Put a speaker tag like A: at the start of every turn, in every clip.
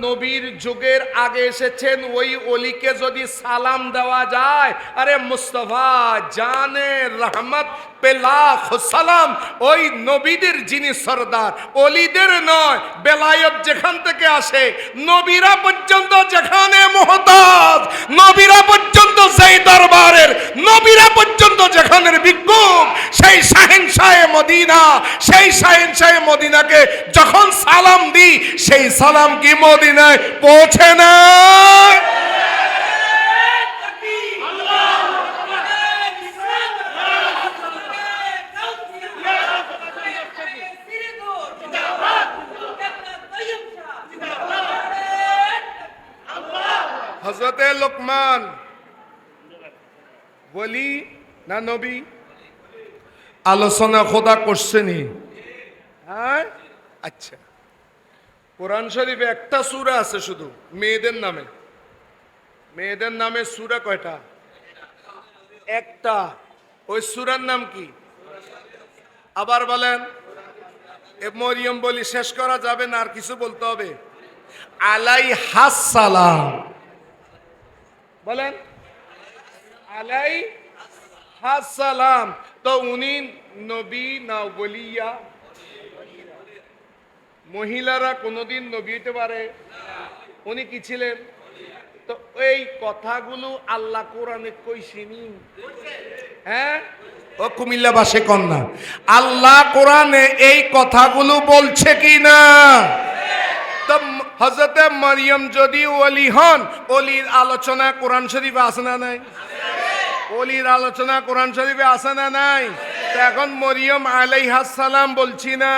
A: নবীর যুগের আগে এসেছেন, ওই অলিকে যদি সালাম দেওয়া যায়, আরে মুস্তাফা জানে রহমত পে লাখ সালাম, ওই নবীদের যিনি সরদার, অলিদের নয়, বেলায়েত যেখান থেকে আসে, নবীরা পর্যন্ত যেখানে মুহতাজ, নবীরা পর্যন্ত সেই দরবারের, নবীরা পর্যন্ত যেখানের ভিক্ষুক, সেই শাহেনশাহে মদিনা, সেই শাহেনশাহে মদিনাকে যখন সালাম দিই, সেই সালাম কি মদিনায় পৌঁছে না? হযরতে লোকমান ওলি না নবী? আলোচনা খোদা করছেনি? হ্যাঁ, আচ্ছা। কোরআন শরীফে একটা সূরা আছে শুধু মেয়েদের নামে। মেয়েদের নামে সূরা কয়টা? একটা। ওই সূরার নাম কি? আবার বলেন। এ মরিয়ম বলি শেষ করা যাবে না, আর কিছু বলতে হবে। আলাইহাস সালাম বলেন। আলাইহাস সালাম। তো উনি নবী না ওলিয়া? মহিলারা কোনোদিন নবী হতে পারে? উনি কি ছিলেন? তো এই কথাগুলো আল্লাহ কোরআনে কইছেনি? হ্যাঁ, ও কুমিল্লাবাসী কন্যা, আল্লাহ কোরআনে এই কথাগুলো বলছে কি না? তো হযরতে মারিয়াম যদি ওলি হন, ওলির আলোচনা কোরআন শরীফে আছে না নাই? ওলির আলোচনা কোরআন শরীফে আছে না নাই? এখন মরিয়ম আলাইহাস সালাম বলছি না,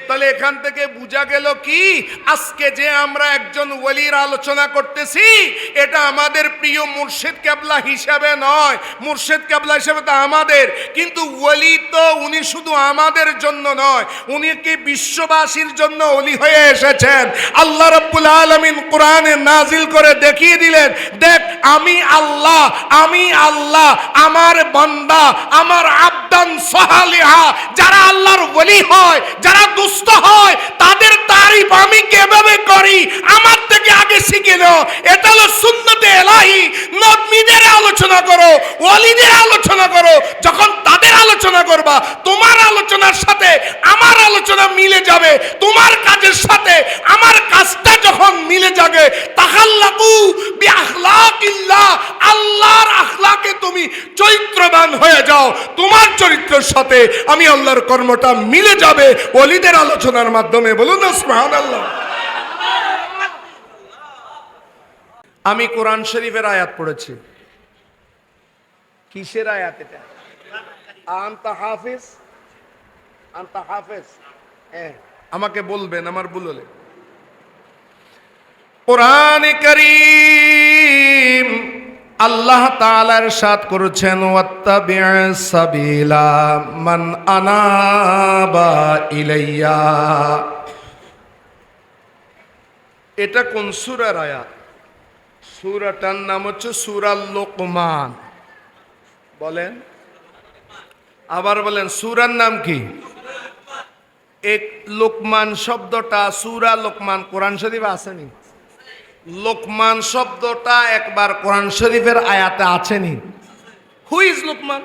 A: তাহলে এখান থেকে বোঝা গেল কি, আজকে যে আমরা একজন ওলির আলোচনা করতেছি, এটা আমাদের প্রিয় মুর্শিদ কেবলা হিসাবে নয়। মুর্শিদ কেবলা হিসাবে তো আমাদের, কিন্তু ওলি তো উনি শুধু আমাদের জন্য নয়, উনি কি বিশ্ববাসীর জন্য ওলি হয়ে এসেছেন। আল্লাহ রাব্বুল আলামিন কোরআনে নাজিল করে দেখিয়ে দিলেন, দেখ আমি আল্লাহ, আমি আল্লাহ, আমার বান্দা, আমার আবদান সালিহা, যারা আল্লাহর ওলি হয়, যারা দুষ্ট হয়, তাদের তারিফ আমি কিভাবে করি আমার থেকে আগে শিখে নাও। এটা হলো সুন্নতে ইলাহি। নবীদের আলোচনা করো, ওলিদের আলোচনা করো, যখন তাদের আলোচনা করবা, তোমার আলোচনার সাথে আমার আলোচনা মিলে যাবে, তোমার কাজের সাথে আমার কাজটা যখন মিলে যাবে, তাখাল্লাকু বিআখলাকিল্লাহ, আল্লাহর আখলাকে তুমি চরিত্রবান হয়ে যাও, তোমার চরিত্রের সাথে আমি আল্লাহর কর্মটা মিলে যাবে ওলিদের আলোচনার মাধ্যমে। বলুন না সুবহানাল্লাহ। আমি কোরআন শরীফের আয়াত পড়েছি। কিসের আয়াত এটা? আনতা হাফিজ, আনতা হাফিজ। আমাকে বলবেন আমার ভুল হলে। কোরআনে কারীম আল্লাহ তাআলা ইরশাদ করেছেন, ওয়াত্তাবি'স সাবিলা মান আনাবা ইলাইয়া। এটা কোন সূরার আয়াত? সূরাটার নাম হচ্ছে সূরা লোকমান। বলেন, আবার বলেন, সূরার নাম কি? এক লোকমান শব্দটা, সূরা লোকমান কোরআন শরীফে আসেনি। লোকমান শব্দটা একবার কোরআন শরীফের আয়াতে আছেনি। Who is Lokman?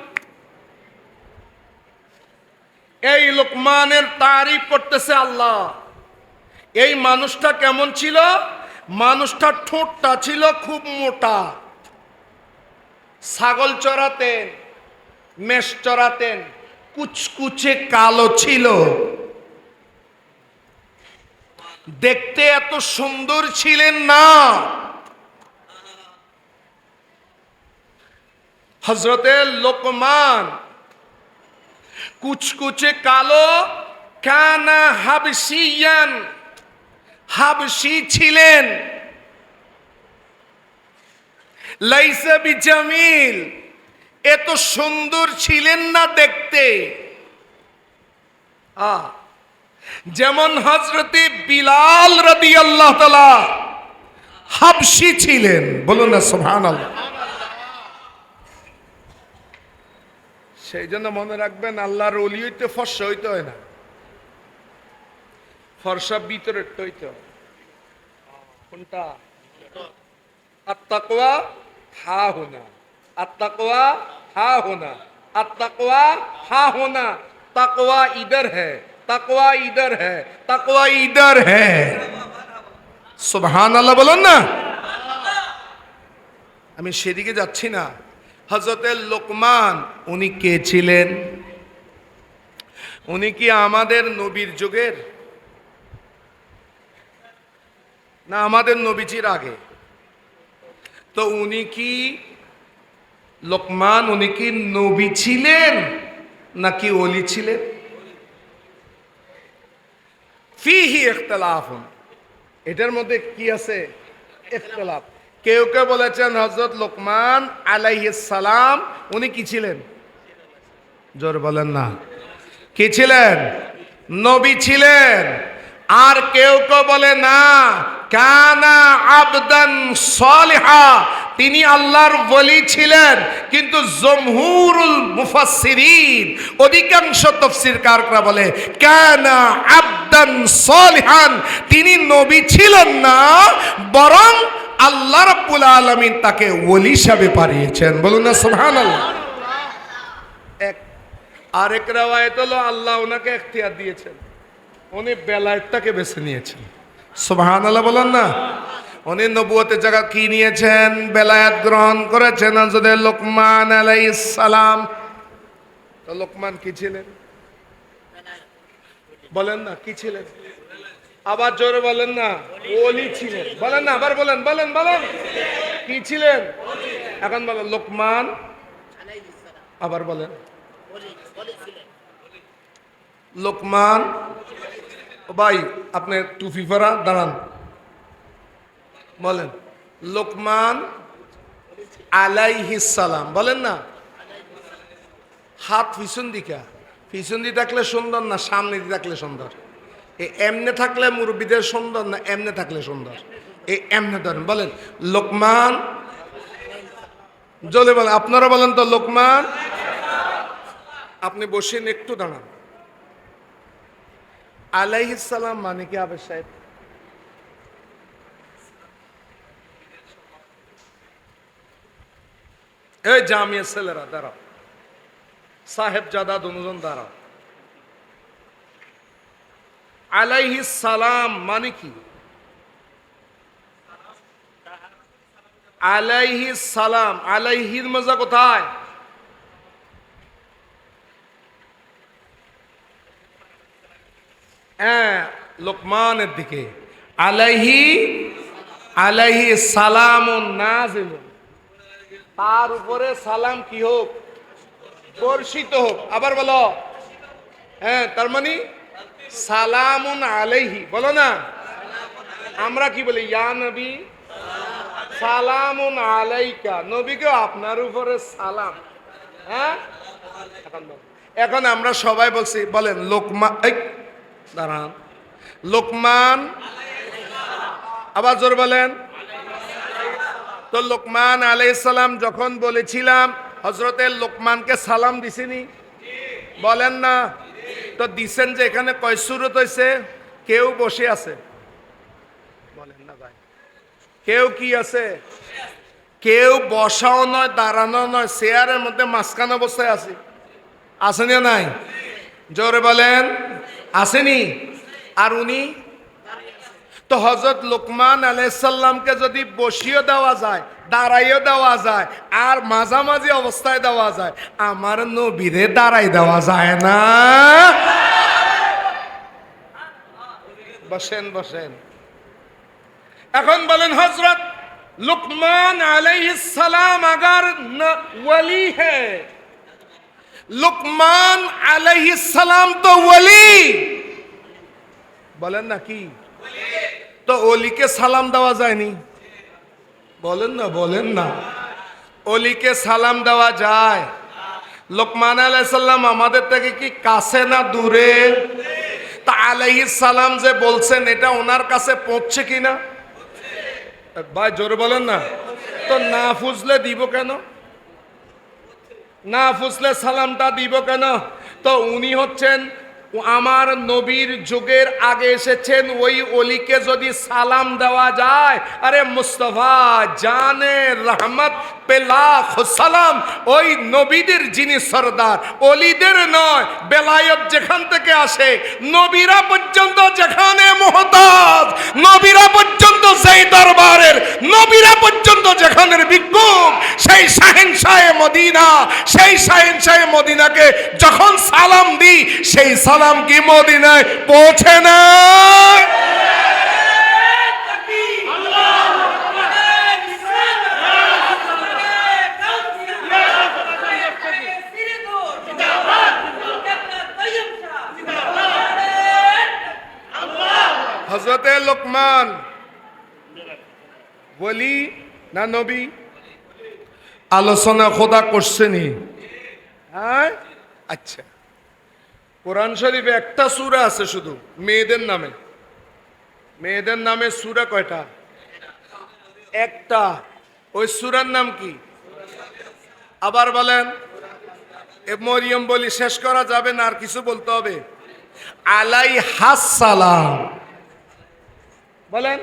A: এই লোকমানের তারিফ করতেছে আল্লাহ। এই মানুষটা কেমন ছিল? মানুষটা ঠোঁটটা ছিল খুব মোটা। ছাগল চড়াতেন, মেষ চড়াতেন, কুচকুচে কালো ছিল। দেখতে এত সুন্দর ছিলেন না। হযরতে লোকমান কুচকুচে কালো, কানা হাবশিয়ান, হাবশি ছিলেন। লাইসা বিজামিল, এত সুন্দর ছিলেন না দেখতে। যেমন হযরতে বিলাল রাদিয়াল্লাহু তাআলা হাবশি ছিলেন। বলুন না সুবহানাল্লাহ। সেই জন্য মনে রাখবেন, আল্লাহর ওলি হইতে ফর্সা হইতে হয় না, ফর্সা ভিতরের হইতে হয়। কোনটা? আত্তাকওয়া হা হোনা, আত্তাকওয়া হা হোনা, আত্তাকওয়া হা হোনা, তাকওয়া ইধর হ্যায়, তাকওয়া ইধর হ্যায়, তাকওয়া ইধর হ্যায়। সুবহানাল্লাহ বলুন না। আমি সেদিকে যাচ্ছি না। হযরতে লোকমান উনি কে ছিলেন? উনি কি আমাদের নবীর যুগের, না আমাদের নবীজির আগে? তো উনি কি লোকমান, উনি কি নবী ছিলেন নাকি ওলি ছিলেন? ফিহি ইখতিলাফুন, এটার মধ্যে কি আছে? ইখতিলাফ। কেউ কেউ বলেছেন হযরত লোকমান আলাইহিস সালাম উনি কি ছিলেন? জোর বলেন না। কি ছিলেন? নবী ছিলেন। আর কেউ কেউ বলে না, কানা আবদান সালিহা, তিনি আল্লাহর ওলি ছিলেন। কিন্তু জমহুরুল মুফাসসিরিন, অধিকাংশ তাফসীরকাররা বলে কানা আবদান সালিহান, তিনি নবী ছিলেন না, বরং আল্লাহ রাব্বুল আলামিন তাকে ওলি হিসাবে পাঠিয়েছেন। বলুন না সুবহানাল্লাহ। এক আরেক রাওয়ায়াত হলো আল্লাহ ওনাকে ইখতিয়ার দিয়েছেন, উনি বেলায়েতটাকে বেছে নিয়েছেন। সুবহানাল্লাহ বলেন না। উনি নবুয়তের জায়গা কি নিয়েছেন? বেলায়েত গ্রহণ করেছেন হযরত লোকমান আলাইহিস সালাম। তো লোকমান কি ছিলেন? বলেন না, কি ছিলেন? আবার জোরে বলেন না। ওলি ছিলেন। বলেন না, আবার বলেন, বলেন বলেন, কি ছিলেন? এখন বলেন লোকমান, আবার বলেন লোকমান। ভাই আপনি টুপি পরা দাঁড়ান, বলেন লোকমান আলাইহিস সালাম। বলেন না। হাত পিছন দিকে, পিছন দিয়ে থাকলে সুন্দর না সামনে দিয়ে থাকলে সুন্দর? এমনে থাকলে মুরব্বীদের সুন্দর না এমনে থাকলে সুন্দর? এমনে ধরেন। বলেন লোকমান। জলে বলেন, আপনারা বলেন তো লোকমান। আপনি বসেন, একটু দাঁড়ান। আলাইহিস সালাম মানে কি আবেদ সাহেব? এই জামিয়া ছেলেরা দাঁড়াও, সাহেব জাদা দুজন দাঁড়াও। আলাইহিস সালাম মানে কি? আলাইহিস সালাম, আলাইহির মজা কোথায়? হ্যাঁ, লোকমানের দিকে। আলাইহি, আলাইহি সালামুন নাজিলুন, তার উপরে সালাম কি হোক? বর্ষিত হোক। আবার বলো। হ্যাঁ, তার মানে সালামুন আলাইহি। বলো না। আমরা কি বলি? ইয়া নবী সালামুন আলাইকা, নবীকে আপনার উপরে সালাম। হ্যাঁ, এখন আমরা সবাই বলছি, বলেন লোকমান। এই দাঁড়ান, লোকমান। আবার জোর বলেন। তো লোকমান আলাইহিস সালাম যখন বলেছিলাম হযরতে লোকমানকে সালাম দিছেনি? বলেন না। তো দিছেন যে এখানে কয় সূরত হইছে? কেউ বসে আছে, বলেন না ভাই। কেউ কি আছে? কেউ বসাও নয়, দাঁড়ানো নয়, চেয়ারের মধ্যে মাঝখানে অবস্থায় আছে। আসেনি নাই? জোরে বলেন, আসেনি? আর উনি তো হযরত লোকমান আলাইহিস সালামকে যদি বসিয়ে দেওয়া যায়, দাঁড়াইও দেওয়া যায়, আর মাঝামাঝি অবস্থায় দেওয়া যায়, আমার নবীরে দাঁড়াই দেওয়া যায় না? বসেন বসেন। এখন বলেন হযরত लुकमान अलैहिस्सलाम अगर वली है, लुकमान अलैहिस्सलाम तो वली, বলেন না কি? তো ওলিকে সালাম দেওয়া যায়নি? বলেন না, বলেন না। ওলিকে সালাম দেওয়া যায়। লুকমান আলাইহিস সালাম আমাদের থেকে কি কাছে না দূরে? তা আলাইহিস সালাম যে বলছেন এটা ওনার কাছে পৌঁছছে কিনা? ভাই জোরে বলেন না। তো না ফুসলে দিব কেন? না ফুসলে সালামটা দিব কেন? তো উনি হচ্ছেন ও আমার নবীর যুগের আগে এসেছেন, ওই অলিকে যদি সালাম দেওয়া যায়, আরে মুস্তাফা জানে রহমত পে লাখ সালাম, ওই নবীদের যিনি সরদার, অলিদের নয়, বেলায়েত যেখান থেকে আসে, নবীরা পর্যন্ত যেখানে মুহতাজ, নবীরা পর্যন্ত সেই দরবারের, নবীরা পর্যন্ত যেখানের ভিক্ষুক, সেই শাহেনশাহে মদিনা, সেই শাহেনশাহে মদিনাকে যখন সালাম দিই, সেই সালাম কি মদিনায় পৌঁছে না? হযরতে লোকমান ওলি না নবী? আলোচনা খোদা করছেনি? হ্যাঁ, আচ্ছা। কোরআন শরীফে একটা সূরা আছে শুধু মেয়েদের নামে। মেয়েদের নামে সূরা কয়টা? একটা। ওই সূরার নাম কি? আবার বলেন। এ মরিয়ম বলি শেষ করা যাবে না, আর কিছু বলতে হবে। আলাইহাস সালাম বলেন।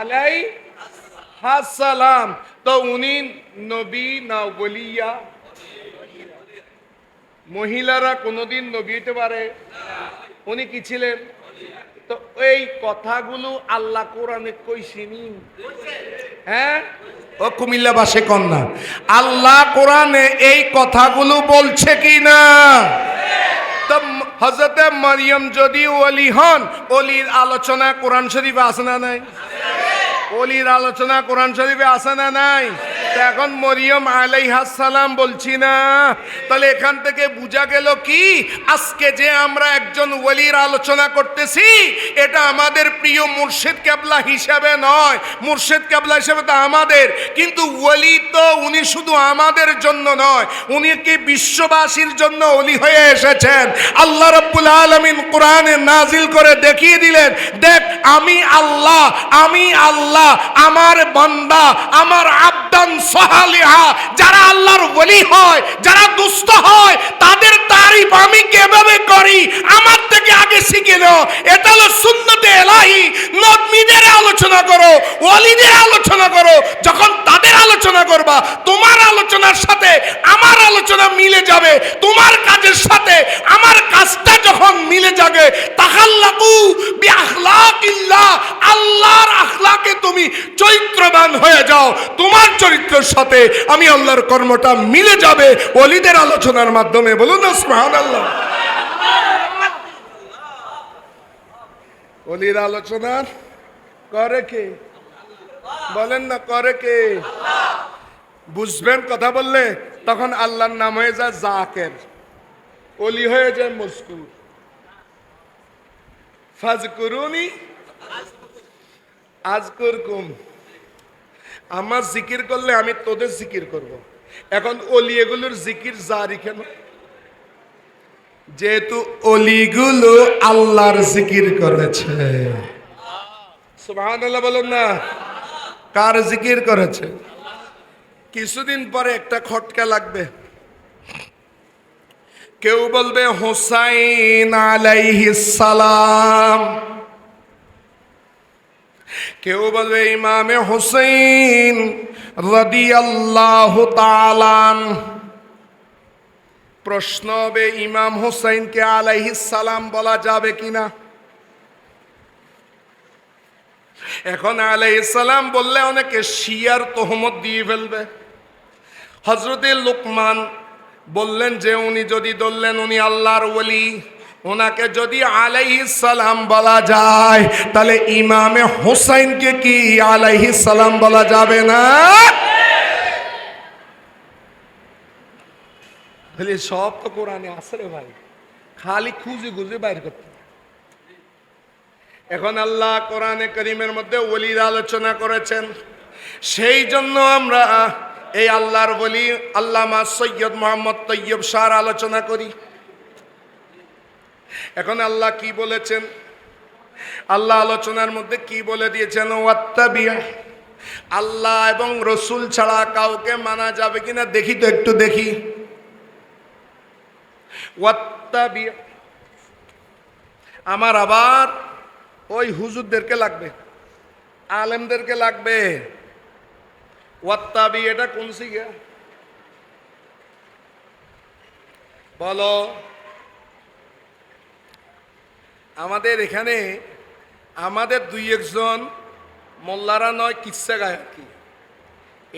A: আলাইহাস সালাম। তো উনি নবী না ওলিয়া? মহিলারা কোনোদিন নবী হতে পারে? উনি কি ছিলেন? তো এই কথাগুলো আল্লাহ কোরআনে কইছেনি? হ্যাঁ, ও কুমিল্লাবাসী কন্যা, আল্লাহ কোরআনে এই কথাগুলো বলছে কি না? তো হযরতে মারিয়াম যদি ওলি হন, ওলির আলোচনা কোরআন শরীফে আছে না নাই? ওলির আলোচনা কোরআন শরীফে আছে না নাই? এখন মরিয়ম আলাইহাস সালাম বলছি না, তাহলে এখান থেকে বোঝা গেল কি, আজকে যে আমরা একজন ওলির আলোচনা করতেছি, এটা আমাদের প্রিয় মুর্শিদ কেবলা হিসাবে নয়। মুর্শিদ কেবলা হিসাবে তো আমাদের, কিন্তু ওলি তো উনি শুধু আমাদের জন্য নয়, উনি কি বিশ্ববাসীর জন্য ওলি হয়ে এসেছেন। আল্লাহ রাব্বুল আলামিন কোরআনে নাজিল করে দেখিয়ে দিলেন, দেখ আমি আল্লাহ, আমি আল্লাহ, আমার বান্দা, আমার আবদান সালিহা, যারা আল্লাহর ওলি হয়, যারা দুষ্ট হয়, তাদের তারিফ আমি কিভাবে করি আমার থেকে আগে শিখে নাও। এটা হলো সুন্নতে ইলাহি। নবীদের আলোচনা করো, ওলিদের আলোচনা করো, যখন তাদের আলোচনা করবা, তোমার আলোচনার সাথে আমার আলোচনা মিলে যাবে, তোমার কাজের সাথে আমার কাজটা যখন মিলে যাবে, তাখাল্লাকু বিআখলাকিল্লাহ, আল্লাহর আখলাকে তুমি চরিত্রবান হয়ে যাও, তোমার চরিত্রের সাথে আমি আল্লাহর কর্মটা মিলে যাবে ওলিদের আলোচনার মাধ্যমে। বলুন না সুবহানাল্লাহ। ওলির আলোচনা করে কে? বলেন না, করে কে? বুঝবেন কথা বললে? তখন আল্লাহর নাম হয়ে যায় জাকের, ওলি হয়ে যায় মজকুর। ফাজকুরুনি আযকুরকুম, আমার জিকির করলে আমি তোদের জিকির করব। এখন ওলি এগুলোর জিকির জারি কেন? যেহেতু অলিগুলো আল্লাহর জিকির করেছে। সুবহানাল্লাহ বলুন না। কার জিকির করেছে? কিছুদিন পরে একটা খটকা লাগবে। কেউ বলবে হুসাইন আলাইহিস সালাম, কেউ বলবে ইমামে হুসাইন রাদিয়াল্লাহু তাআলা। প্রশ্ন হবে ইমাম হুসাইনকে আলাইহিস সালাম বলা যাবে কিনা? এখন আলাইহিস সালাম বললে অনেকে শিয়ার তোহমত দিয়ে ফেলবে। হযরতে লোকমান বললেন যে উনি যদি বললেন উনি আল্লাহর ওলি, ওনাকে যদি আলাইহিস সালাম বলা যায়, তাহলে ইমামে হুসাইনকে কি আলাইহিস সালাম বলা যাবে না? বলে সব তো কোরআনে আছে রে ভাই, খালি খুঁজে খুঁজে বাইর করতে। এখন আল্লাহ কোরআনে কারীমের মধ্যে ওলির আলোচনা করেছেন, সেই জন্য আমরা এই আল্লাহর ওলি আল্লামা সৈয়দ মোহাম্মদ তৈয়ব শাহর আলোচনা করি। এখন আল্লাহ কি বলেছেন? আল্লাহ আলোচনার মধ্যে কি বলে দিয়েছেন? ওয়াত্তাবিয়া, আল্লাহ এবং রসুল ছাড়া কাউকে মানা যাবে কিনা দেখি তো, একটু দেখি। ওয়াত্তাবিয়া, আমার আবার ওই হুজুরদেরকে লাগবে, আলেমদেরকে লাগবে। ওয়াত্তাবি এটা কোন সিগা বলো? আমাদের এখানে আমাদের দুই একজন মোল্লারা নয় কিচ্ছা গায় আর কি,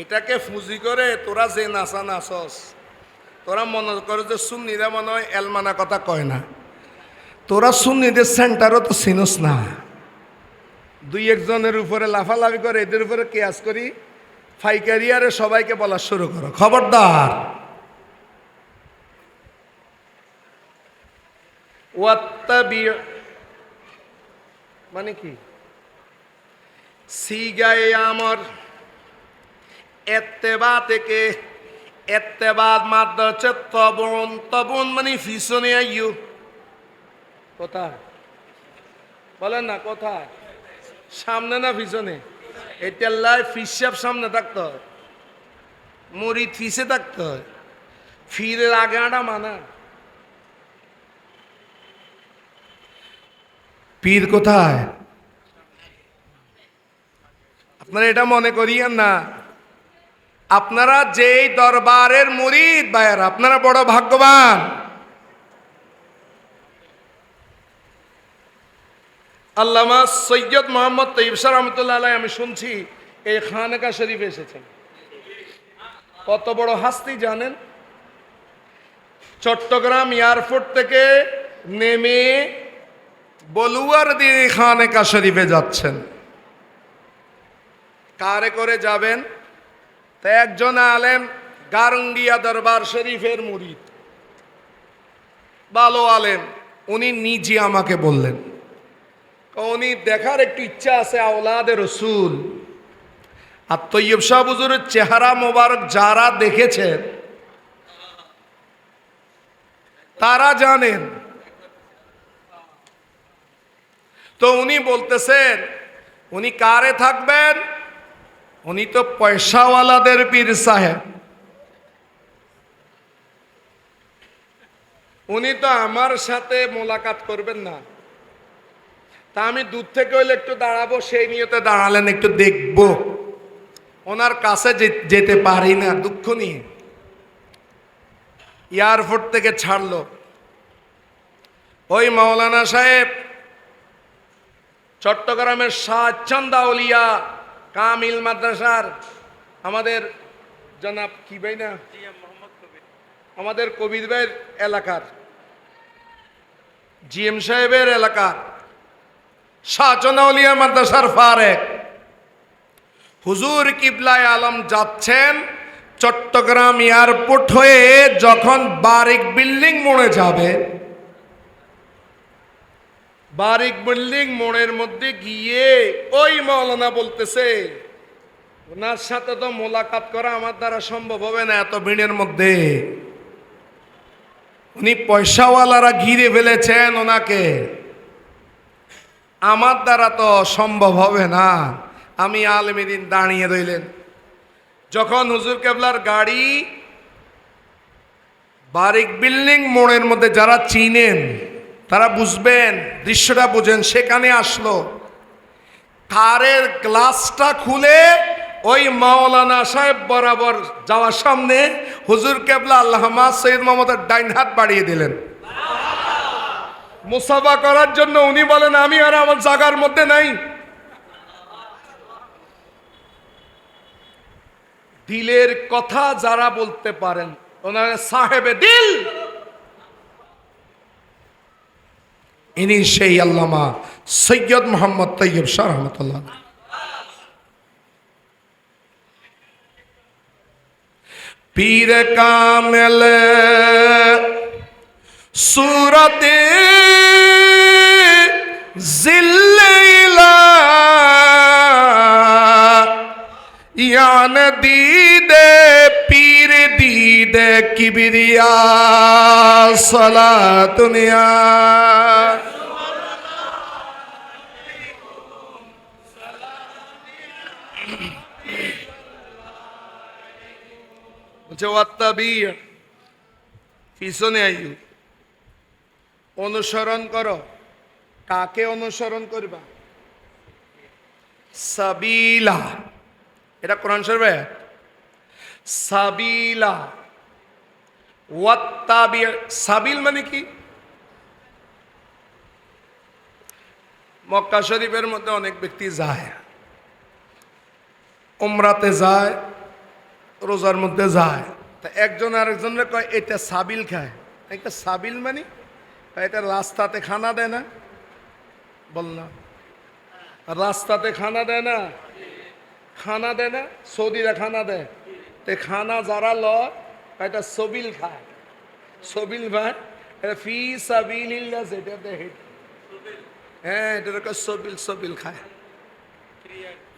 A: এটাকে ফুজি করে তোরা যে নাচা নাচস, তোরা মনে করে যে সুন্নিরা মনে হয় এলমানা কথা কয় না, তোরা সুন্নিদের সেন্টারও তো চিনস না। দুই একজনের উপরে লাফালাফি করে এদের উপরে কেয়াস করি ফাইকারি আরে সবাইকে বলা শুরু করো, খবরদার। ওয়াত্তাবি মানে কি? সিগায়ে আমর এত্তেবা থেকে, এত্তেবাদ মাদ্দা হচ্ছে তবন, তবন মানে পিছনে আইয়ু। কোথায় বলেন না, কোথায়? সামনে না পিছনে? এটাল্লাই ফিসাব সামনে থাকতে হয়, মুরিদ ফিসে থাকতে হয়, ফিরের আগে আটা মানা। পীর কোথায়? আপনারা এটা মনে করিয়েন না, আপনারা যেই দরবারের মুরিদ ভাইয়ার, আপনারা বড় ভাগ্যবান। আল্লামা সৈয়দ মোহাম্মদ তৈয়ব শাহ রহমতুল্লাহ আলাইহি আমি শুনছি এই খানকা শরীফে এসেছেন। কত বড় হাস্তি জানেন? চট্টগ্রাম এয়ারপোর্ট থেকে নেমে বলুয়ার দিয়ে খানকা শরীফে যাচ্ছেন। কারে করে যাবেন? তা একজন আলেম গারঙ্গিয়া দরবার শরীফের মুরিদ, ভালো আলেম, উনি নিজে আমাকে বললেন, উনি দেখার একটু ইচ্ছা আছে আওলাদে রসুল। আর তৈয়ব শাহ হুজুরের চেহারা মোবারক যারা দেখেছেন তারা জানেন। তো উনি বলতেছেন উনি কারে থাকবেন? উনি তো পয়সাওয়ালাদের পীর সাহেব, উনি তো আমার সাথে মোলাকাত করবেন না। তা আমি দূর থেকে হইলে একটু দাঁড়াবো, সেই নিয়তে দাঁড়ালেন, একটু দেখবো। ওনার কাছে যেতে পারি না দুঃখ নিয়ে। এয়ারপোর্ট থেকে ছাড়লো। ওই মাওলানা সাহেব চট্টগ্রামের শাহচান্দ আউলিয়া কামিল মাদ্রাসার আমাদের জনাব কি ভাই না, আমাদের কবির ভাইয়ের এলাকার জিএম সাহেবের এলাকার শাহচান্দ আউলিয়া মাদ্রাসার ফারেক হুজুর কিবলায়ে আলম যাচ্ছেন চট্টগ্রাম এয়ারপোর্ট হয়ে, যখন বারিক বিল্ডিং মোড়ে যাবে, বারিক বিল্ডিং মোড়ের মধ্যে গিয়ে ওই মাওলানা বলতেছে ওনার সাথে তো মোলাকাত করা আমার দ্বারা সম্ভব হবে না এত ভিড়ের মধ্যে। উনি পয়সাওয়ালারা ঘিরে ফেলেছেন ওনাকে, আমার দ্বারা তো সম্ভব হবে না। আমি আলেমিদিন দাঁড়িয়ে রইলেন। যখন হুজুর কেবলার গাড়ি বারিক বিল্ডিং মোড়ের মধ্যে, যারা চিনেন তারা বুঝবেন, দৃশ্যটা বুঝেন, সেখানে আসলো, কারের গ্লাসটা খুলে ওই মাওলানা সাহেব বরাবর যাওয়ার সামনে হুজুর কেবলা আল্লামা সৈয়দ মোহাম্মদের ডাইন হাত বাড়িয়ে দিলেন মুসাফা করার জন্য। উনি বলেন আমি আর আমার জায়গার মধ্যে নাই। দিলের কথা যারা বলতে পারেন ওনারা সাহেবে দিল, ইনি সেই আল্লামা সৈয়দ মোহাম্মদ তৈয়ব শাহ রহমতুল্লাহ। পীর কামেল सूरते जिल्ला यान दीदे पीर दीदे किबरिया सला दुनिया পিছনে আইয়ু অনুসরণ করো কাকে অনুসরণ করবা? সাবিলা, এটা কোরআন শরীফে সাবিলা ওয়াত্তাবি। সাবিল মানে কি? মক্কা শরীফের মধ্যে অনেক ব্যক্তি যায়, উমরাতে যায়, রোজার মধ্যে যায়, তা একজন আরেকজনের কয় এটা সাবিল খায়। একটা সাবিল মানে এটা রাস্তাতে খানা দেয় না, বললাম রাস্তাতে খানা দেয় না, খানা দেয় না, সৌদিরা খানা দেয়, তে খানা যারা লয় এটা সবিল খায়। সবিল ভাই এটা ফি সাবিলিল্লাহ, যেটা দেখে হ্যাঁ এটা সবিল সবিল খায়।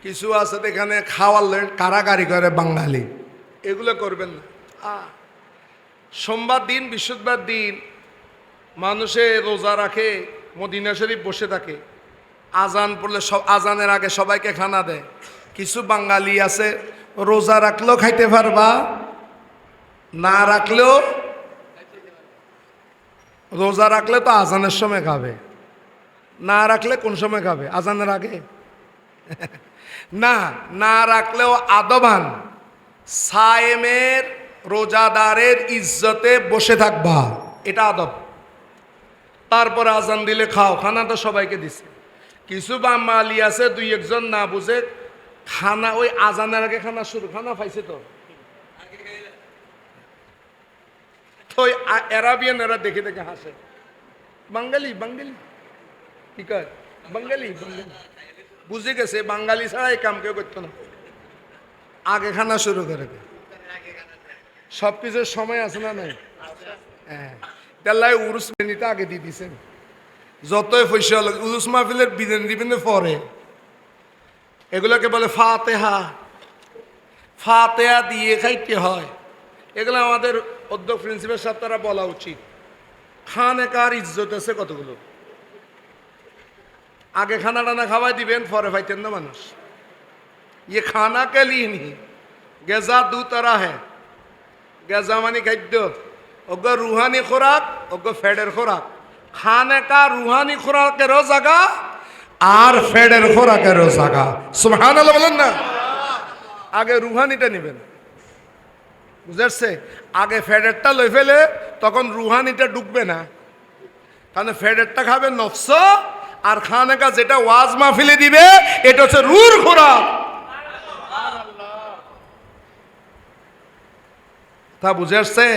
A: কিছু আছে এখানে খাওয়ার কারাগারি করে বাঙালি, এগুলো করবেন না। সোমবার দিন বৃহস্পতিবার দিন মানুষে রোজা রাখে, মদিনা শরীফ বসে থাকে, আজান পড়লে সব আজানের আগে সবাইকে খানা দেয়। কিছু বাঙালি আছে রোজা রাখলেও খাইতে পারবা, না রাখলেও, রোজা রাখলে তো আজানের সময় খাবে, না রাখলে কোন সময় খাবে? আজানের আগে না, না রাখলেও আদবান সায়েমের রোজাদারের ইজ্জতে বসে থাকবা, এটা আদব। তারপরে আজান দিলে খাও, খানা তো সবাইকে দিছে। কিছু বাঙালি আছে দুই একজন না বুঝে খানা ওই আজানের আগে খানা শুরু, খানা পাইছে তো ওই অ্যারাবিয়ান এরা দেখে দেখে হাসে, বাঙালি বাঙালি কি কয়, বাঙালি বাঙালি বুঝে গেছে বাঙালি ছাড়া এই কাম কেউ করতো না। আগে খানা শুরু করে দেয়, সব কিছুর সময় আছে না নাই? হ্যাঁ, তাল্লাই উরুস মেনিটা আগে দিয়ে দিছেন, যতই পয়সা হলো উরুস মাহফিলের বিদেন দিবেন পরে। এগুলোকে বলে ফাতেহা, ফাতেহা দিয়ে খাইতে হয়। এগুলো আমাদের অধ্যক্ষ প্রিন্সিপাল সাহেব তারা বলা উচিত। খানে কার ইজ্জত আছে কতগুলো, আগে খানা টানা খাওয়াই দিবেন, পরে পাইতেন না মানুষ। ये खाना के लिए नहीं, গেজা দু তারা হ্যাঁ। গেজা মানে খাদ্য, ওগো রুহানি খোরাক, ওগো ফেডের খোরাক। খানে কা রুহানি খোরাকেরও জায়গা আর ফেডের খোরাকেরও জায়গা। সুবহানাল্লাহ বলেন না। আগে রুহানিটা নেবেন, বুঝাচ্ছে? আগে ফেডেরটা লই ফেলে তখন রুহানিটা ঢুকবে না, কারণ ফেডেরটা খাবে নফস, আর খানেকা যেটা ওয়াজ মাহফিলে দিবে এটা হচ্ছে রুর খোরাক। তা বুঝে আসছে?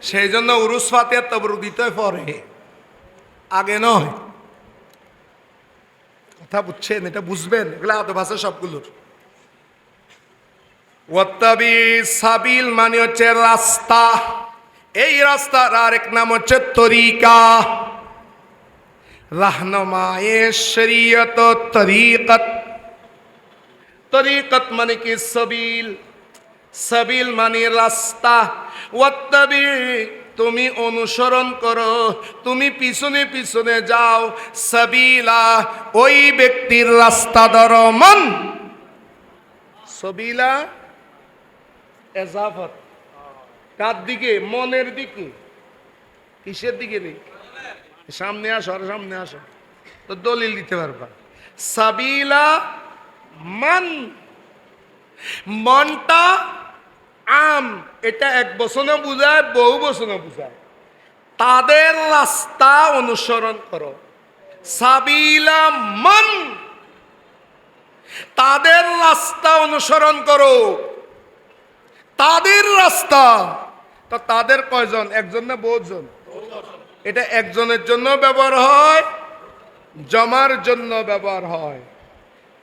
A: সেই জন্য উরুস ফাতিহা তবরু দিতে পরে, আগে নয়। কথা বুঝছেন? এটা বুঝবেন, এগুলো আদব আছে সবগুলোর। ওয়াত্তাবি সাবিল মানে হচ্ছে রাস্তা, এই রাস্তার আরেক নাম হচ্ছে তরিকা। রাহনুমায়ে শরীয়ত তরিকত, তরিকত মানে কি সাবিল, সাবিল মানে রাস্তা। ওয়াত্তাবি তুমি অনুসরণ করো, তুমি পিছনে পিছনে যাও, সাবিলা ওই ব্যক্তির রাস্তা ধরো। মান সাবিলা এজাফত, কার দিকে? মনের দিকে। কিসের দিকে নেই? সামনে আসো, আর সামনে আসো তো দলিল দিতে পারবা। সাবিলা মান, মনটা আম, এটা এক বছরও বুঝায়, বহু বছরও বুঝায়। তাদের রাস্তা অনুসরণ করো। সাবিলা মান, তাদের রাস্তা অনুসরণ করো, তাদের রাস্তা। তো তাদের কয়জন? একজন না বহুজন? এটা একজনের জন্য ব্যবহার হয়, জমার জন্য ব্যবহার হয়।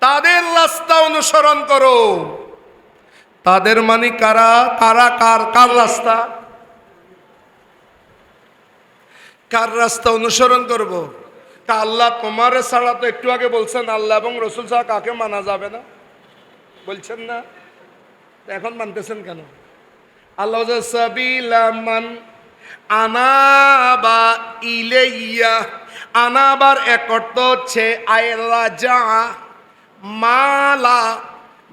A: তাদের রাস্তা অনুসরণ করো। তাদের মানে কারা? কারা কার কার রাস্তা? কার রাস্তা অনুসরণ করব? আল্লাহ তোমার ছাড়া তো একটু আগে বলছেন আল্লাহ এবং রসুল ছাড়া কাকে মানা যাবে না, বলছেন না? এখন মানতেছেন কেন? আল্লাহ সাবিলা মান আনাবা ইলাইয়া, আনাবার এক অর্থ হচ্ছে আয়লা যা মালা,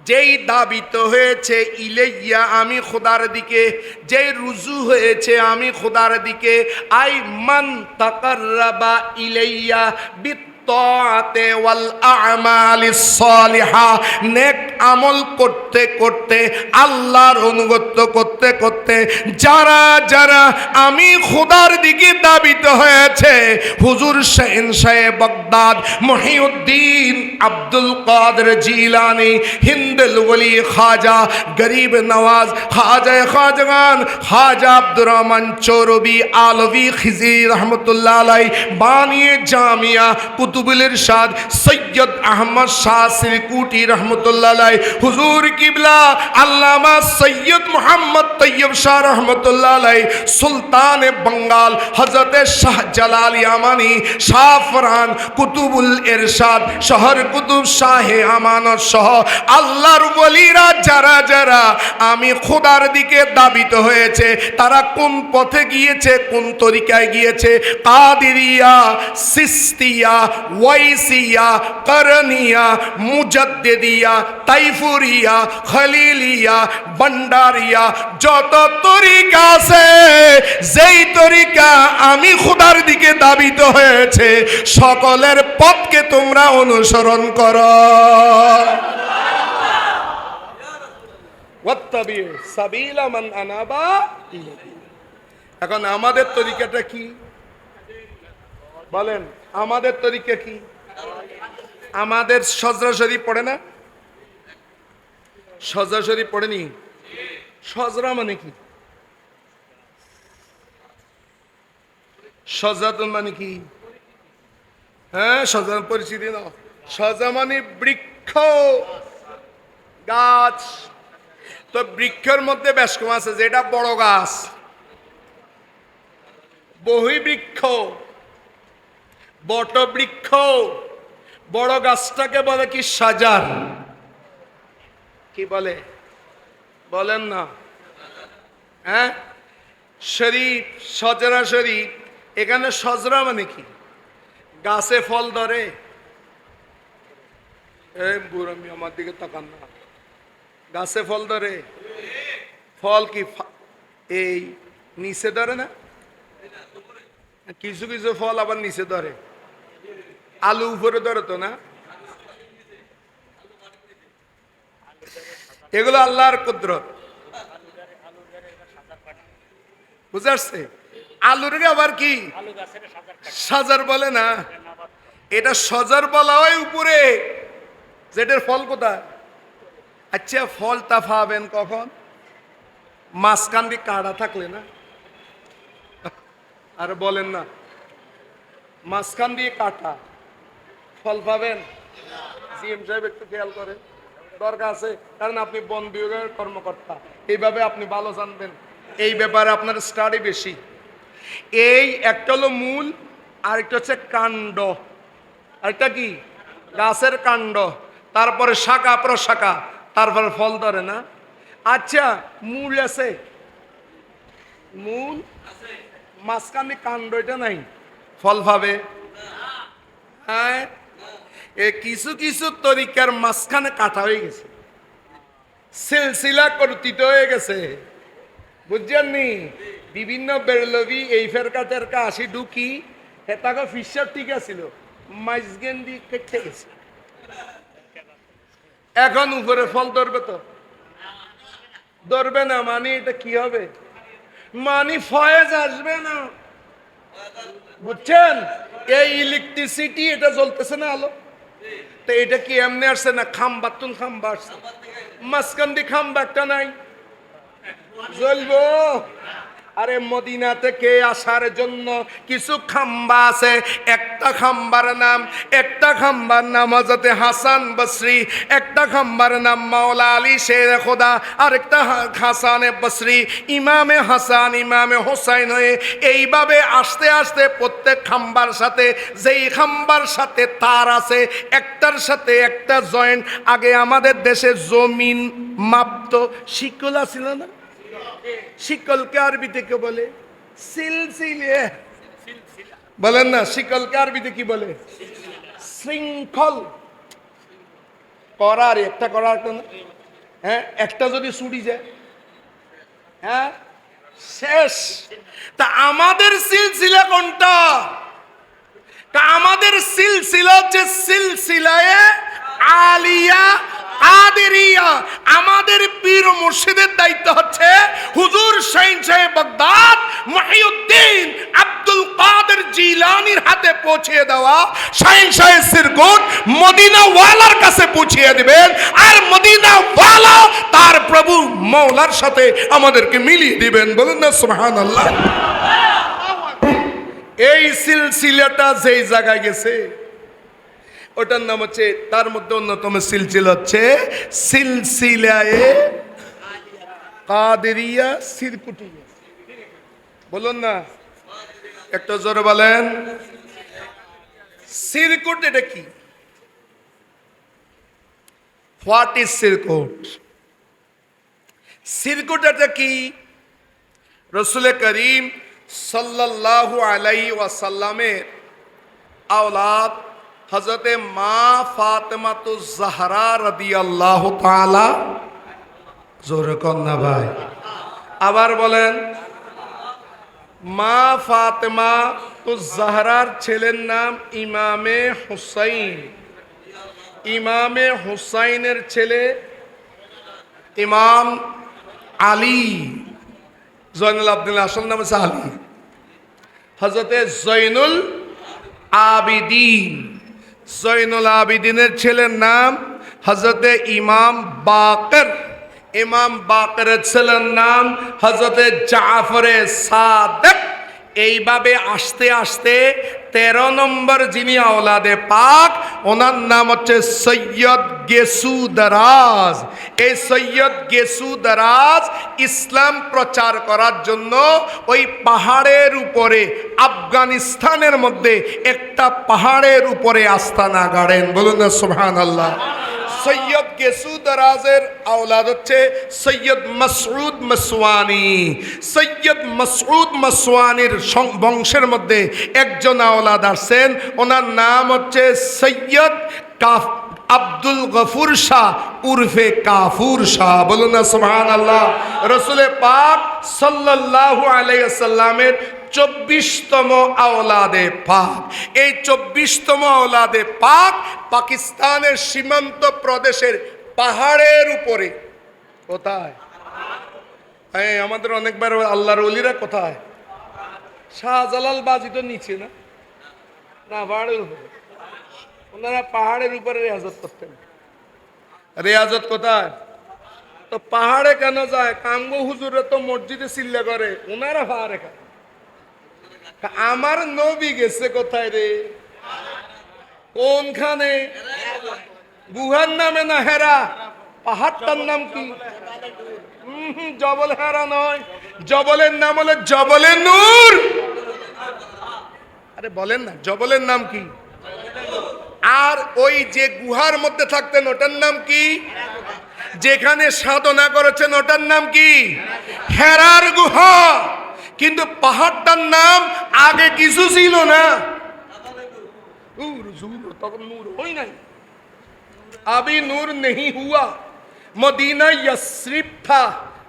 A: যেই দাবিত হয়েছে, ইলাইয়া আমি খোদার দিকে, যেই রুজু হয়েছে আমি খোদার দিকে। আই মান তাকাররাবা ইলাইয়া বিত তাআতে ওয়াল আমালিস সালিহা, নেক আমল করতে করতে, আল্লাহর অনুগত্য করতে করতে যারা যারা আমি খোদার দিকে দাবিত হয়েছে, হুজুর শাহেনশাহে বাগদাদ মহিউদ্দিন আব্দুল কাদের জিলানী, হিন্দুল ওলি খাজা গরিব নওয়াজ, খাজা খাজাগান খাজা আব্দুর রহমান চৌরবি আলভী খিজি রহমতুল্লাহ আলাই, বানিয়ে জামিয়া কুতুবুল ইরশাদ সৈয়দ আহমদ শাহ সিরকুটি রহমতুল্লাহ আলাই, হুজুর কিবলা আল্লামা সৈয়দ মোহাম্মদ তৈয়ব শাহ রহমতুল্লাহ আলাই, সুলতান বাঙ্গাল হযরত শাহ জালাল ইয়ামানি, শাহ ফরহান কুতুবুল ইরশাদ শহর কুতুব শাহে আমানত সহ আল্লাহর ওলিরা যারা যারা আমি খোদার দিকে দাবিত হয়েছে, তারা কোন পথে গিয়েছে, কোন তরিকায় গিয়েছে? কাদিরিয়া, সিস্তিয়া, ওয়াইসিয়া, করনিয়া, মুজাদ্দিদিয়া, তাইফুরিয়া, খলিলিয়া, ভান্ডারিয়া, যত তরিকা আছে, যেই তরিকা আমি খোদার দিকে দাবিত হয়েছে, সকলের পথকে তোমরা অনুসরণ করো। ওয়াত্তাবি সাবিলা মান আনাবা ইলাইহি। এখন আমাদের তরিকাটা কি বলেন? আমাদের তরিকা কি? আমাদের সজরা শরীফ পড়ে না? সজরা শরীফ পড়েনি? সজরা মানে কি? সজরাতুন মানে কি? হ্যাঁ, সজরা পরিচিতি না। সজরা মানে বৃক্ষ, গাছ। তো বৃক্ষের মধ্যে বেশ কম আছে, যেটা বড় গাছ, বহি বৃক্ষ, বট বৃক্ষ, বড় গাছটাকে বলে কি? সাজার। কি বলে? বলেন না। হ্যাঁ, শরীফ, সজরা শরীফ। এখানে সজরা মানে কি? গাছে ফল ধরে। বুড়ামি আমার দিকে তাকান না। গাছে ফল ধরে। ফল কি এই নিচে ধরে না? কিছু কিছু ফল আবার নিচে ধরে। আলু উপরে ধরে তো না? এগুলো আল্লাহর কুদরত। বুঝে আসছে? আলুর আবার কি সাজার বলে না? এটা সজার বলা হয় উপরে, যেটার ফল কোথায়? আচ্ছা, ফলটা পাবেন কখন? মাঝখান দিয়ে কাটা থাকলে না? আর বলেন না, মাঝখান দিয়ে কাটা ফল পাবেন? জিএম সাহেব একটু খেয়াল করেন, দরকার আছে, কারণ আপনি বন বিভাগের কর্মকর্তা, এইভাবে আপনি ভালো জানবেন, এই ব্যাপারে আপনার স্টাডি বেশি। এই একটা হলো মূল, আরেকটা হচ্ছে কাণ্ড। আরেকটা কি? গাছের কাণ্ড, তারপরে শাখা প্রশাখা, তারপরে ফল ধরে না? আচ্ছা, মূল আছে, মূল মাঝখানে কাণ্ড, এটা নাই, ফল পাবে? হ্যাঁ, এ কিছু কিছু তরিকার মাঝখানে কাটা হয়ে গেছে, সিলসিলা কর্তৃত হয়ে গেছে, বুঝছেন নি? বিভিন্ন বেরলভি এই ফেরকা টেরকা আসি ঢুকি, হেতাকে ফিসার ঠিক আছিল, মাইজগেন্দি কেটে গেছে। এখন উপরে ফল ধরবে তো? ধরবে না মানে এটা কি হবে? মানে ফয়েজ আসবে না, বুঝছেন? এই ইলেকট্রিসিটি, এটা জ্বলতেছে না আলো, তো এটা কি এমনি আসছে না? খাম্বা তুন খাম্বা আসছে, মাঝখান দিয়ে খাম্বা একটা নাই, জ্বলবো। আরে মদিনা থেকে আসার জন্য কিছু খাম্বা আছে, একটা খাম্বার নাম হযরত হাসান বসরি, একটা খাম্বার নাম মাওলা আলী শের খোদা, আর একটা হাসানে বসরি, ইমামে হাসান ইমামে হোসাইন হয়ে এইভাবে আস্তে আস্তে প্রত্যেক খাম্বার সাথে, যেই খাম্বার সাথে তার আছে, একটার সাথে একটা জয়েন্ট। আগে আমাদের দেশে জমিন মাপতো, শিকল ছিল না? শিকলকে আরবিতে কে বলে? সিলসিলে। বলেন না, শিকলকে আরবিতে কি বলে? শৃঙ্খল। করার একটা করার, হ্যাঁ, একটা যদি ছুটি যায়, হ্যাঁ, শেষ। তা আমাদের সিলসিলা কোনটা? আমাদের সিলসিলা হচ্ছে সিলসিলায়ে আলিয়া কাদেরিয়া। আমাদের পীর ও মুর্শিদের দায়িত্ব হচ্ছে হুজুর শাইন সাহেব বাগদাদ মুহিউদ্দিন আব্দুল কাদের জিলানীর হাতে পৌঁছে দেওয়া। শাইন সাহেব সিরকুট মদিনা ওয়ালার কাছে পৌঁছে দিবেন, আর মদিনা ওয়ালা তার প্রভু মওলার সাথে আমাদেরকে মিলিয়ে দিবেন। বলুন না সুবহানাল্লাহ। এই সিলসিলাটা যেই জায়গায় গেছে ওটার নাম হচ্ছে, তার মধ্যে অন্যতম সিলসিলা হচ্ছে সিলসিলায়ে কাদেরিয়া সিরকুটিয়া। বলুন না, একটা জোরে বলেন। সিরকুট এটা কি? What is circuit? সিরকুট এটা কি? রাসূল করিম সাল্লাল্লাহু আলাইহি ওয়াসাল্লামের আওলাদ হযরতে মা ফাতেমাতুজ জাহরা রাদিয়াল্লাহু তাআলা, জোরে কোন না ভাই, আবার বলেন। মা ফাতেমাতুজ জাহরার ছেলের নাম ইমামে হুসাইন। ইমামে হুসাইনের ছেলে ইমাম আলী। জয়নুল আবদিন আসল নাম হচ্ছে আলী। হযরতে জয়নুল আবিদিন, জয়নুল আবিদিনের ছেলের নাম হযরতে ইমাম বাকর। ইমাম বাকরের ছেলের নাম হযরতে জাফরে সাদেক। এইভাবে আস্তে আস্তে 13 নম্বর যিনি আওলাদে পাক, ওনার নাম হচ্ছে সৈয়দ গেসুদারাজ। এই সৈয়দ গেসুদারাজ ইসলাম প্রচার করার জন্য ওই পাহাড়ের উপরে, আফগানিস্তানের মধ্যে একটা পাহাড়ের উপরে আস্তানা গাড়েন। বলুন না সুবহানাল্লাহ। সৈয়দ গেসুদারাজের আওলাদ হচ্ছে সৈয়দ মাসউদ মাসওয়ানি। সৈয়দ মাসউদ মাসওয়ানির বংশের মধ্যে একজন আওলাদ আসছেন, ওনার নাম হচ্ছে সৈয়দ আব্দুল গফুর শাহ উর্ফে কাফুর শাহ। বলুন না সুবহানাল্লাহ। রাসূল পাক সাল্লাল্লাহু আলাইহি ওয়াসাল্লামের 24তম আওলাদে পাক। এই 24তম আওলাদে পাক পাকিস্তানের সীমান্ত প্রদেশের পাহাড়ের উপরে। কোথায়? আমাদের অনেকবার আল্লাহর ওলিরা কোথায়? শাহজালাল বাজি তো নিচে না, না পাহাড়ের উপরে। ওনারা পাহাড়ের উপরে রেয়াজত করতেন। রেয়াজত কোথায়? তো পাহাড়ে কেন যায়? কামগো হুজুরে তো মসজিদে চিল্লা করে, ওনারা পাহাড়ে কেন? আমার নবী গেছে কোথায় রে? কোনখানে? গুহার নামে না হেরা? পাহাড়টার নাম কি? জবল হেরা নয়, জবলের নাম হলো জবলে নূর। আরে বলেন না, জবলের নাম কি? আর ওই যে গুহার মধ্যে থাকতেন ওটার নাম কি? যেখানে সাধনা করেছেন ওটার নাম কি? হেরার গুহা। কিন্তু পাহাড়টার নাম আগে কিছু ছিল না, তখন নূর হই নাই। अभी नूर नहीं हुआ, मदीना यस्रिब था,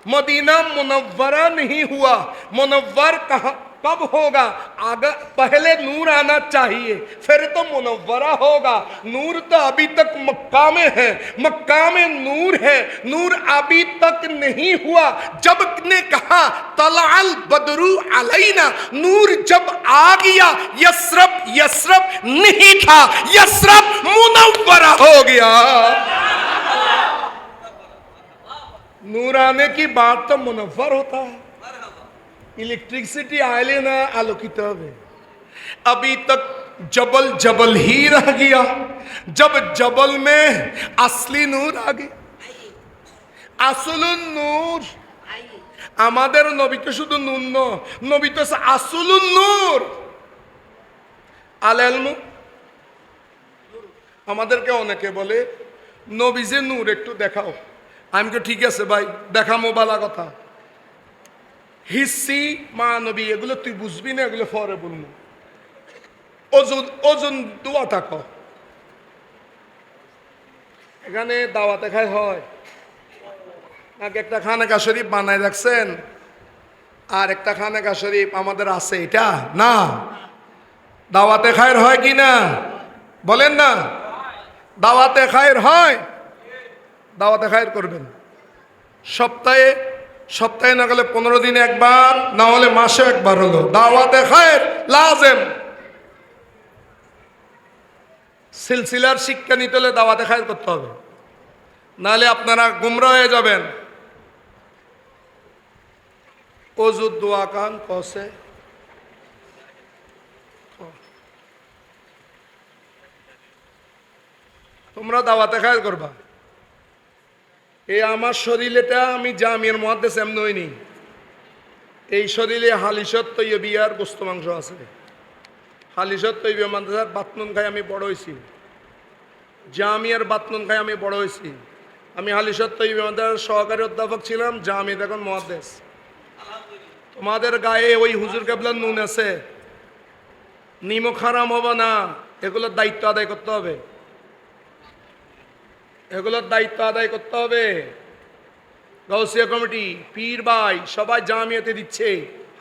A: मदीना मुनव्वरा नहीं हुआ। मुनव्वर कहाँ कब होगा? आगे पहले नूर आना चाहिए, फिर तो मुनव्वरा होगा। नूर तो अभी तक मक्का में है, मक्का में नूर है, नूर अभी तक नहीं हुआ। जब ने कहा तलाल बदरू अलैना, नूर जब आ गया, यस्रब यस्रब नहीं था, यस्रब मुनव्वरा हो गया। नूर आने की बात तो मुनव्वर होता है। इलेक्ट्रिसिटी आए ना आलोकित হবে। अभी तक जबल जबल ही रह गया, जब जबल में असली नूर आ गया। আসলুন নূর। আমাদের নবী তো শুধু নূর নয়, নবী তো আসলুন নূর। আল ইলমু। আমাদেরকে অনেকে বলে নবী যে নূর একটু দেখাও। আমি কি ঠিক আছে ভাই, দেখামো বালা কথা। হিসি মানবী এগুলো তুই বুঝবি না, এগুলো পরে বলবো। ওজন ওজন দোয়া থাকো। এখানে দাওয়াতে খাই হয় নাকি একটা খানেকা শরীফ বানায় রাখছেন, আর একটা খানেকা শরীফ আমাদের আছে এটা না? দাওয়াতে খায়ের হয় কি না বলেন না? দাওয়াতে খায়ের হয়। দাওয়াতে খায়ের করবেন সপ্তাহে, সপ্তাহে না গেলে 15 দিনে একবার, না হলে মাসে একবার হলো দাওয়াতে খায়ের লাজেম। সিলসিলার শিক্ষা নিতে হলে দাওয়াতে খায়ের করতে হবে, নাহলে আপনারা গুমরা হয়ে যাবেন। অজুদ দোয়া কান কসে তোমরা দাওয়াতে খায়ের করবা। এই আমার শরীরেটা আমি জামিয়ার মুহাদ্দিস এমন হইনি, এই শরীরে হালিশত তৈয়বিয়ার গোস্ত মাংস আছে। হালিশত তৈয়বিয়া মাদ্রাসার বাতনুন খাই আমি বড় হয়েছি, জামিয়ার বাতনুন খাই আমি বড় হয়েছি। আমি হালিশত তৈয়বিয়া মাদ্রাসার সহকারী অধ্যাপক ছিলাম, জামিয়াত এখন মুহাদ্দিস। তোমাদের গায়ে ওই হুজুর কেবলার নুন আছে, নিমক হারাম হবে না, এগুলোর দায়িত্ব আদায় করতে হবে, এগুলোর দায়িত্ব আদায় করতে হবে। গাউসিয়া কমিটি, পীর ভাই সবাই জামিয়াতে দিচ্ছে,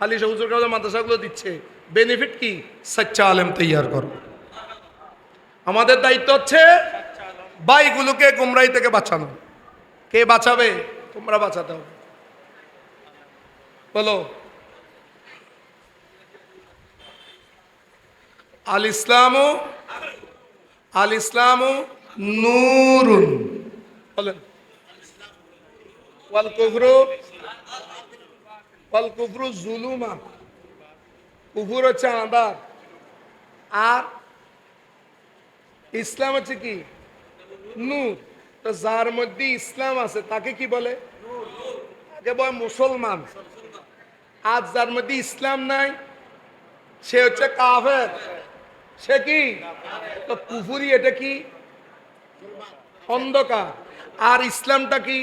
A: হালিশ হুজুর কেবলার মাদ্রাসাগুলো দিচ্ছে। বেনিফিট কি? সচ্চা আলেম তৈয়ার করো। আমাদের দায়িত্ব হচ্ছে ভাইগুলোকে গুমরাহি থেকে বাঁচানো। কে বাঁচাবে? তোমরা বাঁচাতে হবে। বলো, আল ইসলামু, আল ইসলামু নূরুন, বলেন। ওয়াল কুফরু, ওয়াল কুফরু জুলুমা, কুফর হচ্ছে আঁধার, আর ইসলাম হচ্ছে কি? নূর। তো যার মধ্যে ইসলাম আছে তাকে কি বলে? তাকে বলে মুসলমান। আর যার মধ্যে ইসলাম নাই সে হচ্ছে কাফের। সে কি? তো কুফুরি, এটা কি? অন্ধকার। আর ইসলামটা কি?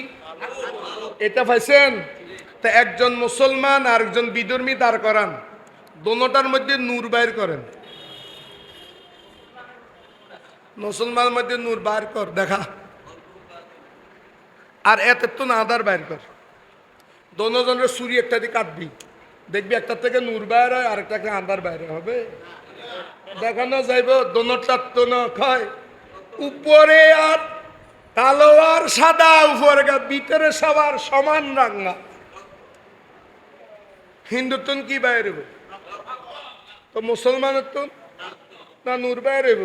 A: এটা পাইছেন? তা একজন মুসলমান আর একজন বিধর্মী দাঁড় করান, দোনোটার মধ্যে নূর বাইর করেন। মুসলমানের মধ্যে নূর বাইর কর দেখা, আর এত তো না আধার বাইর কর। দোনোজনের সুরি একটা দিয়ে কাটবি, দেখবি একটা থেকে নূর বাইর হয়, আরেকটাকে আধার বাইরে হবে। দেখানো যাইব দোনোটা তো না খায়, উপরে আর কালো আর সাদা, উপরে ভিতরে সবার সমান রাঙ্গা। হিন্দুত্বন কি বাইর হইব? তো মুসলমানের তো না নূর বাইর হইব।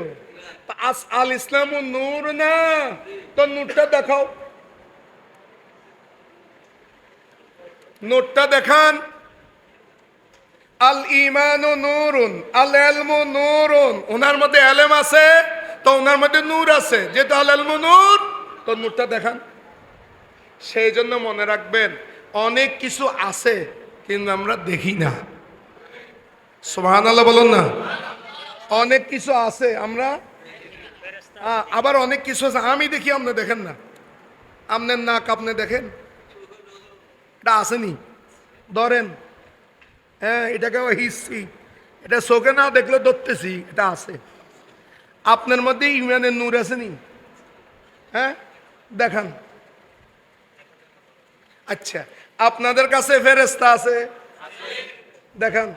A: আল ইসলাম নূর না, তো নূরটা দেখাও, নূরটা দেখান। আল ঈমানু নূরুন, আল ইলমু নূরুন। ওনার মধ্যে এলেম আছে, তো ওনার মধ্যে নূর আছে, যেহেতু আল ইলমু নূর, তো নূরটা দেখান। সেই জন্য মনে রাখবেন, অনেক কিছু আছে কিন্তু আমরা দেখি না। সুবহানাল্লাহ বলুন না। অনেক কিছু আছে আমরা, আবার অনেক কিছু আছে আমি দেখি আপনি দেখেন না। আপনার নাক আপনি দেখেন, এটা আসেনি, ধরেন। হ্যাঁ, এটাকে হিসছি, এটা চোখে না দেখলে ধরতেছি, এটা আছে। আপনার মধ্যে ইমানের নূর আসেনি? হ্যাঁ, দেখান। আচ্ছা, আপনাদের কাছে ফেরেশতা আছে? দেখান।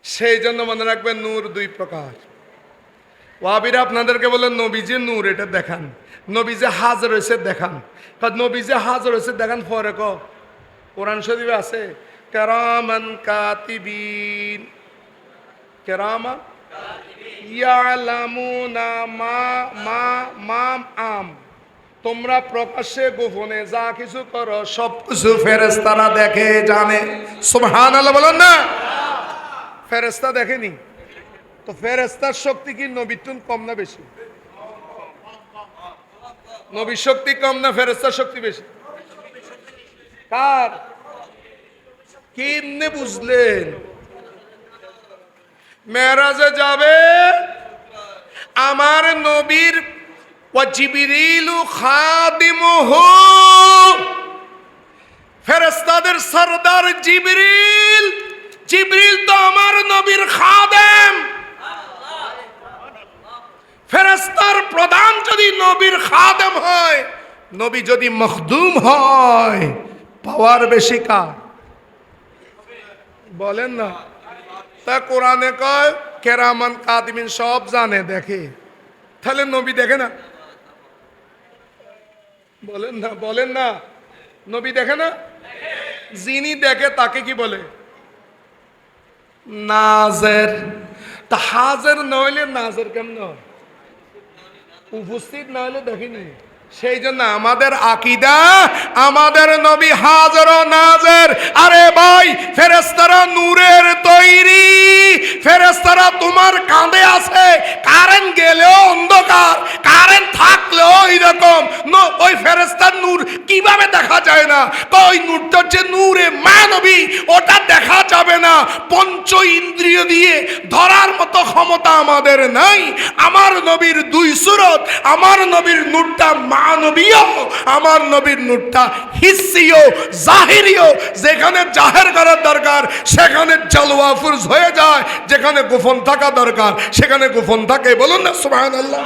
A: সেই জন্য মনে রাখবেন, নূর দুই প্রকার। ওয়াহাবীরা আপনাদেরকে বলেন নবীজি নূর, এটা দেখান। নবীজি হাজর হয়েছে দেখান। নবীজি হাজর হয়েছে দেখান, পরে কোরআন শরীফে আছে কেরামান কাতিবিন, কেরামান ইয়ালামুনা মা মা মাম আম। তোমরা প্রকাশ্যে গোপনে যা কিছু করো সব কিছু ফেরেশতারা দেখে, জানে। সুবহানাল্লাহ বলেন না। ফেরেশতা দেখেনি? তো ফেরেশতার শক্তি কি নবীর তুন কম না বেশি? নবীর শক্তি কম না ফেরেশতার শক্তি বেশি? কার? কেমনে বুঝলেন? মেরাজে যাবে আমার নবীর, ওয়া জিবরিলু খাদিমুহু, ফেরেশতাদের সরদার জিবরিল। জিবরিল তো আমার নবীর খাদেম। ফেরেশতার প্রধান যদি নবীর খাদেম হয়, নবী যদি মখদুম হয়, পাওয়ার বেশি কার? বলেন না। তা কোরআনে কয় কেরামান কাতিমিন সব জানে দেখে, তাহলে নবী দেখে না? বলেন না, বলেন না, নবী দেখে না? যিনি দেখে তাকে কি বলে? নাজের। তা হাজের নইলে নাজের কেমন হয়? উপস্থিত না হলে দেখিনি। সেই জন্য আমাদের আকীদা, আমাদের নবী হাজর ও নাজের। আরে ভাই, ফেরেশতারা নূরের তৈরি, ফেরেশতারা তোমার কাঁধে আছে, কারেন্ট গেলেও অন্ধকার, কারেন্ট থাকলেও এরকম। ওই ফেরেশতার নূর কিভাবে দেখা যায় না? ওই নূরটা হচ্ছে নূরে মানবী, ওটা দেখা যাবে না। পঞ্চ ইন্দ্রিয় দিয়ে ধরার মতো ক্ষমতা আমাদের নাই। আমার নবীর দুই সুরত, আমার নবীর নূরটা মানবীয়, আমার নবীর নূরটা হিসিও জাহিরিও। যেখানে জাহের করার দরকার সেখানে জালওয়া ফুরজ হয়ে যায়, যেখানে গোপন থাকা দরকার সেখানে গোপন থাকে। বলুন না সুবহানাল্লাহ।